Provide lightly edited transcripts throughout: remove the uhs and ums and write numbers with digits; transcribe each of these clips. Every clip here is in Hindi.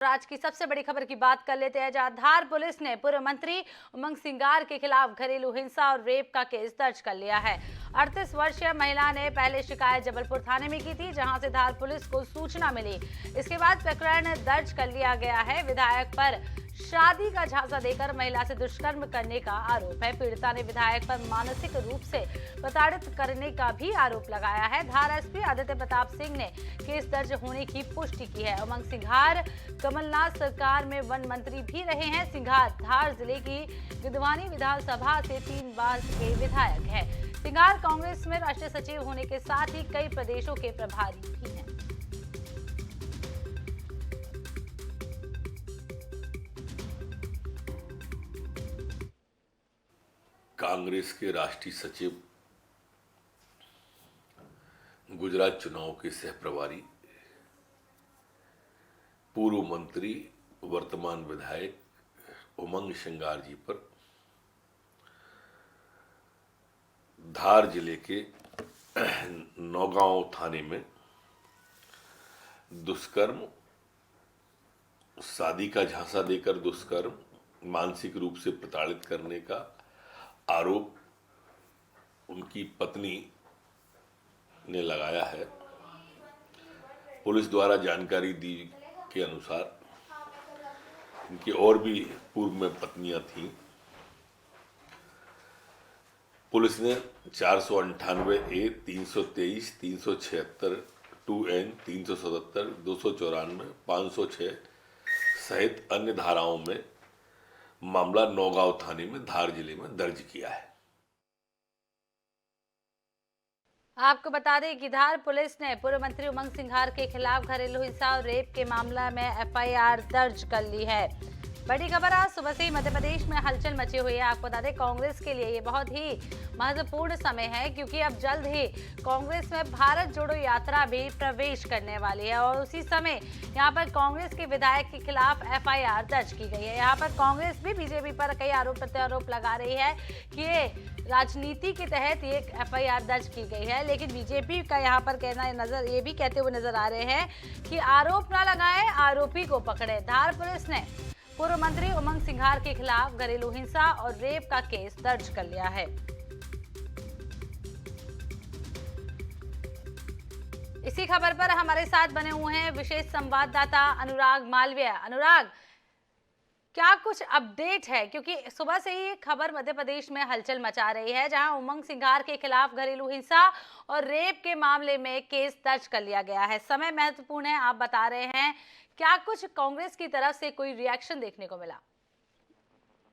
आज की सबसे बड़ी खबर की बात कर लेते हैं, जहां धार पुलिस ने पूर्व मंत्री उमंग सिंगार के खिलाफ घरेलू हिंसा और रेप का केस दर्ज कर लिया है। 38 वर्षीय महिला ने पहले शिकायत जबलपुर थाने में की थी, जहां से धार पुलिस को सूचना मिली। इसके बाद प्रकरण दर्ज कर लिया गया है। विधायक पर शादी का झांसा देकर महिला से दुष्कर्म करने का आरोप है। पीड़िता ने विधायक पर मानसिक रूप से प्रताड़ित करने का भी आरोप लगाया है। धार एसपी आदित्य प्रताप सिंह ने केस दर्ज होने की पुष्टि की है। उमंग सिंघार कमलनाथ सरकार में वन मंत्री भी रहे हैं। सिंघार धार जिले की गिधवानी विधानसभा से 3 बार के विधायक हैं। सिंघार कांग्रेस में राष्ट्रीय सचिव होने के साथ ही कई प्रदेशों के प्रभारी भी हैं। कांग्रेस के राष्ट्रीय सचिव, गुजरात चुनाव के सह प्रभारी, पूर्व मंत्री, वर्तमान विधायक उमंग सिंगार जी पर धार जिले के नौगांव थाने में दुष्कर्म, शादी का झांसा देकर दुष्कर्म, मानसिक रूप से प्रताड़ित करने का आरोप उनकी पत्नी ने लगाया है। पुलिस द्वारा जानकारी दी के अनुसार इनकी और भी पूर्व में पत्नियां थीं। पुलिस ने 498A, 323, 376, 2N, 377, 294, 506 सहित अन्य धाराओं में मामला नौगांव थाने में धार जिले में दर्ज किया है। आपको बता दें कि धार पुलिस ने पूर्व मंत्री उमंग सिंघार के खिलाफ घरेलू हिंसा और रेप के मामला में एफआईआर दर्ज कर ली है। बड़ी खबर, आज सुबह से ही मध्य प्रदेश में हलचल मची हुई है। आपको बता दें, कांग्रेस के लिए ये बहुत ही महत्वपूर्ण समय है, क्योंकि अब जल्द ही कांग्रेस में भारत जोड़ो यात्रा भी प्रवेश करने वाली है और उसी समय यहां पर कांग्रेस के विधायक के खिलाफ एफआईआर दर्ज की गई है। यहां पर कांग्रेस भी बीजेपी पर कई आरोप प्रत्यारोप लगा रही है कि ये राजनीति के तहत ये एफआईआर दर्ज की गई है, लेकिन बीजेपी का यहाँ पर कहना ये भी कहते हुए नजर आ रहे हैं कि आरोप ना लगाएं, आरोपी को पकड़े। धार पुलिस ने पूर्व मंत्री उमंग सिंघार के खिलाफ घरेलू हिंसा और रेप का केस दर्ज कर लिया है। इसी खबर पर हमारे साथ बने हुए हैं विशेष संवाददाता अनुराग मालवीय। अनुराग, क्या कुछ अपडेट है, क्योंकि सुबह से ही खबर मध्य प्रदेश में हलचल मचा रही है, जहां उमंग सिंघार के खिलाफ घरेलू हिंसा और रेप के मामले में केस दर्ज कर लिया गया है। समय महत्वपूर्ण है, आप बता रहे हैं, क्या कुछ कांग्रेस की तरफ से कोई रिएक्शन देखने को मिला?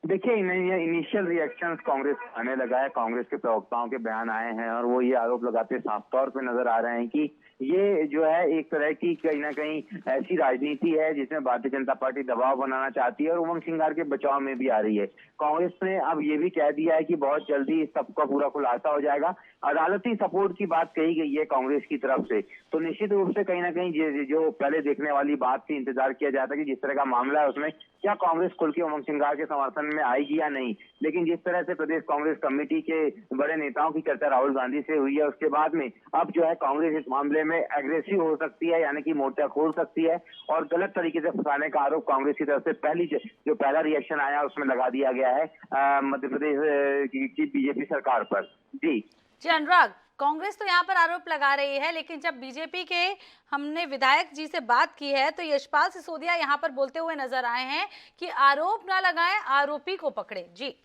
देखिए, इनिशियल रिएक्शंस कांग्रेस आने लगा है। कांग्रेस के प्रवक्ताओं के बयान आए हैं और वो ये आरोप लगाते साफ तौर पे नजर आ रहे हैं कि ये जो है एक तरह की कहीं ना कहीं ऐसी राजनीति है जिसमें भारतीय जनता पार्टी दबाव बनाना चाहती है और उमंग सिंघार के बचाव में भी आ रही है। कांग्रेस ने अब ये भी कह दिया है कि बहुत जल्दी इस सबका पूरा खुलासा हो जाएगा। अदालती सपोर्ट की बात कही गई है कांग्रेस की तरफ से, तो निश्चित रूप से कहीं ना कहीं जो पहले देखने वाली बात थी, इंतजार किया जाता है कि जिस तरह का मामला है उसमें क्या कांग्रेस खुल के उमंग सिंघार के समर्थन में आएगी या नहीं। लेकिन जिस तरह से प्रदेश कांग्रेस कमेटी के बड़े नेताओं की चर्चा राहुल गांधी से हुई है, उसके बाद में अब जो है कांग्रेस इस मामले में एग्रेसिव हो सकती है, यानी कि मोर्चा खोल सकती है और गलत तरीके से फंसाने का आरोप कांग्रेस की तरफ से जो पहला रिएक्शन आया उसमें लगा दिया गया है मध्य प्रदेश की बीजेपी सरकार पर। जी अनुराग, कांग्रेस तो यहाँ पर आरोप लगा रही है, लेकिन जब बीजेपी के हमने विधायक जी से बात की है तो यशपाल सिसोदिया यहाँ पर बोलते हुए नजर आए हैं कि आरोप ना लगाएं, आरोपी को पकड़े। जी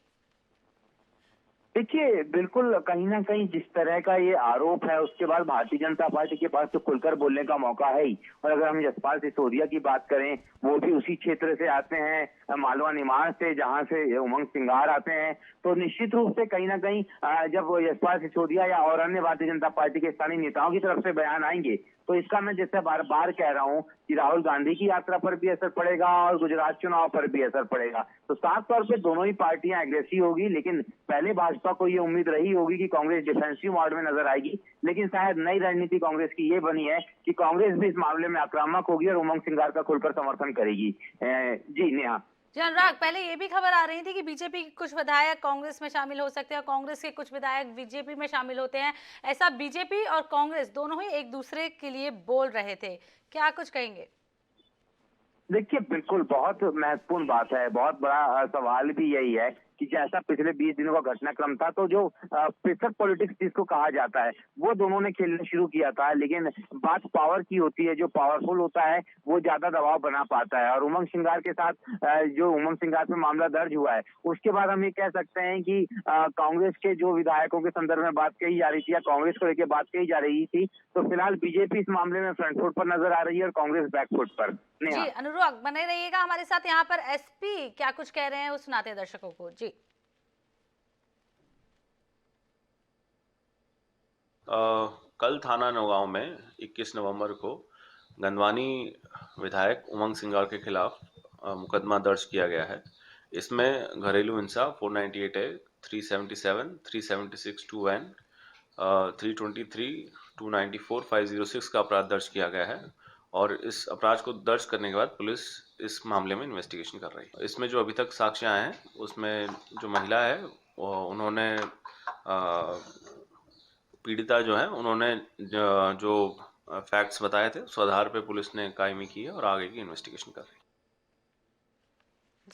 देखिए, बिल्कुल कहीं ना कहीं जिस तरह का ये आरोप है उसके बाद भारतीय जनता पार्टी के पास तो खुलकर बोलने का मौका है ही। और अगर हम यशपाल सिसोदिया की बात करें, वो भी उसी क्षेत्र से आते हैं, मालवा निमाड़ से, जहां से उमंग सिंघार आते हैं, तो निश्चित रूप से कहीं ना कहीं जब यशपाल सिसोदिया या और अन्य भारतीय जनता पार्टी के स्थानीय नेताओं की तरफ से बयान आएंगे तो इसका मैं जैसे बार बार कह रहा हूं कि राहुल गांधी की यात्रा पर भी असर पड़ेगा और गुजरात चुनाव पर भी असर पड़ेगा। तो साफ तौर पे दोनों ही पार्टियां एग्रेसिव होगी, लेकिन पहले भाजपा को ये उम्मीद रही होगी कि कांग्रेस डिफेंसिव मोड में नजर आएगी, लेकिन शायद नई रणनीति कांग्रेस की ये बनी है कि कांग्रेस भी इस मामले में आक्रामक होगी और उमंग सिंघार का खुलकर समर्थन करेगी। जी नेहा। अनुराग, पहले ये भी खबर आ रही थी कि बीजेपी के कुछ विधायक कांग्रेस में शामिल हो सकते हैं और कांग्रेस के कुछ विधायक बीजेपी में शामिल होते हैं। ऐसा बीजेपी और कांग्रेस दोनों ही एक दूसरे के लिए बोल रहे थे, क्या कुछ कहेंगे? देखिए, बिल्कुल बहुत महत्वपूर्ण बात है। बहुत बड़ा सवाल भी यही है कि जैसा पिछले 20 दिनों का घटनाक्रम था, तो जो प्रेशर पॉलिटिक्स जिसको कहा जाता है, वो दोनों ने खेलना शुरू किया था। लेकिन बात पावर की होती है, जो पावरफुल होता है वो ज्यादा दबाव बना पाता है। और उमंग सिंघार के साथ जो उमंग सिंघार पे मामला दर्ज हुआ है, उसके बाद हम ये कह सकते हैं कि कांग्रेस के जो विधायकों के संदर्भ में बात कही जा रही थी या कांग्रेस को लेकर बात कही जा रही थी, तो फिलहाल बीजेपी इस मामले में फ्रंट फुट पर नजर आ रही है और कांग्रेस बैक फुट पर। जी अनुराग बने रहिएगा हमारे साथ। यहाँ पर एसपी क्या कुछ कह रहे हैं वो सुनाते हैं दर्शकों को। जी कल थाना नौगांव में 21 नवंबर को गंदवानी विधायक उमंग सिंघार के खिलाफ मुकदमा दर्ज किया गया है। इसमें घरेलू हिंसा 498 है, 377, 376 2N, 323, 294, 506 का अपराध दर्ज किया गया है। और इस अपराध को दर्ज करने के बाद पुलिस इस मामले में इन्वेस्टिगेशन कर रही है। इसमें जो अभी तक साक्ष्य आए हैं, उसमें जो महिला है उन्होंने पीड़िता जो है उन्होंने जो फैक्ट्स बताए थे उस आधार पे पुलिस ने कायमी की है और आगे की इन्वेस्टिगेशन कर रही है।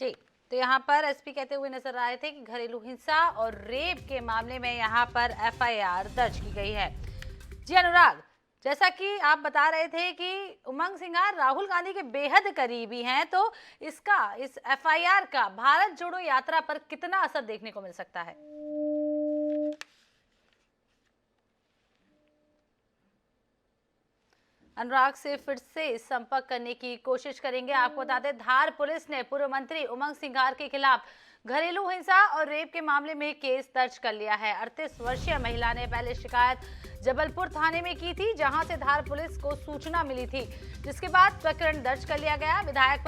जी तो यहाँ पर एसपी कहते हुए नजर आए थे कि घरेलू हिंसा और रेप के मामले में यहाँ पर एफआईआर दर्ज की गई है। जी अनुराग, जैसा कि आप बता रहे थे कि उमंग सिंघार राहुल गांधी के बेहद करीबी हैं, तो इस एफआईआर का भारत जोड़ो यात्रा पर कितना असर देखने को मिल सकता है? अनुराग से फिर से संपर्क करने की कोशिश करेंगे। आपको बता दें, धार पुलिस ने पूर्व मंत्री उमंग सिंघार के खिलाफ घरेलू हिंसा और रेप के मामले में केस दर्ज कर लिया है। 38 वर्षीय महिला ने पहले शिकायत जबलपुर थाने में की थी, जहां से धार पुलिस को सूचना मिली थी, जिसके बाद प्रकरण दर्ज कर लिया गया। विधायक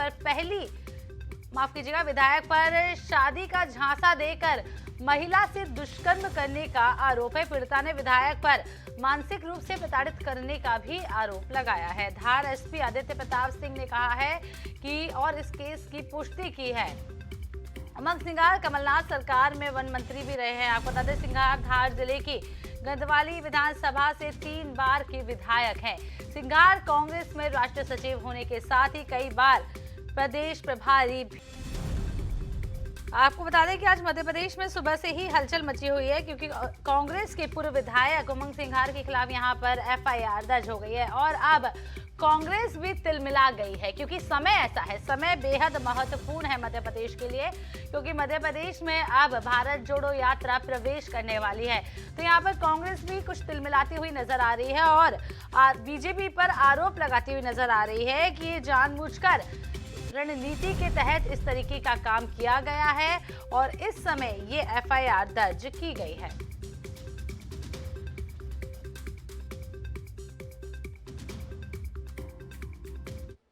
पर शादी का झांसा देकर महिला से दुष्कर्म करने का आरोप है। पीड़िता ने विधायक पर मानसिक रूप से प्रताड़ित करने का भी आरोप लगाया है। धार एसपी आदित्य प्रताप सिंह ने कहा है कि और इस केस की पुष्टि की है। उमंग सिंघार कमलनाथ सरकार में वन मंत्री भी रहे हैं। आपको बता दें, सिंघार धार जिले की गंदवाली विधानसभा से 3 बार के विधायक हैं। सिंघार कांग्रेस में राष्ट्रीय सचिव होने के साथ ही कई बार प्रदेश प्रभारी भी। आपको बता दें कि आज मध्य प्रदेश में सुबह से ही हलचल मची हुई है, क्योंकि कांग्रेस के पूर्व विधायक उमंग सिंघार के खिलाफ यहां पर एफआईआर दर्ज हो गई है और अब कांग्रेस भी तिलमिला गई है, क्योंकि समय ऐसा है, समय बेहद महत्वपूर्ण है मध्य प्रदेश के लिए, क्योंकि मध्य प्रदेश में अब भारत जोड़ो यात्रा प्रवेश करने वाली है। तो यहाँ पर कांग्रेस भी कुछ तिलमिलाती हुई नजर आ रही है और बीजेपी पर आरोप लगाती हुई नजर आ रही है कि ये जानबूझकर रणनीति के तहत इस तरीके का काम किया गया है और इस समय ये एफआईआर दर्ज की गई है।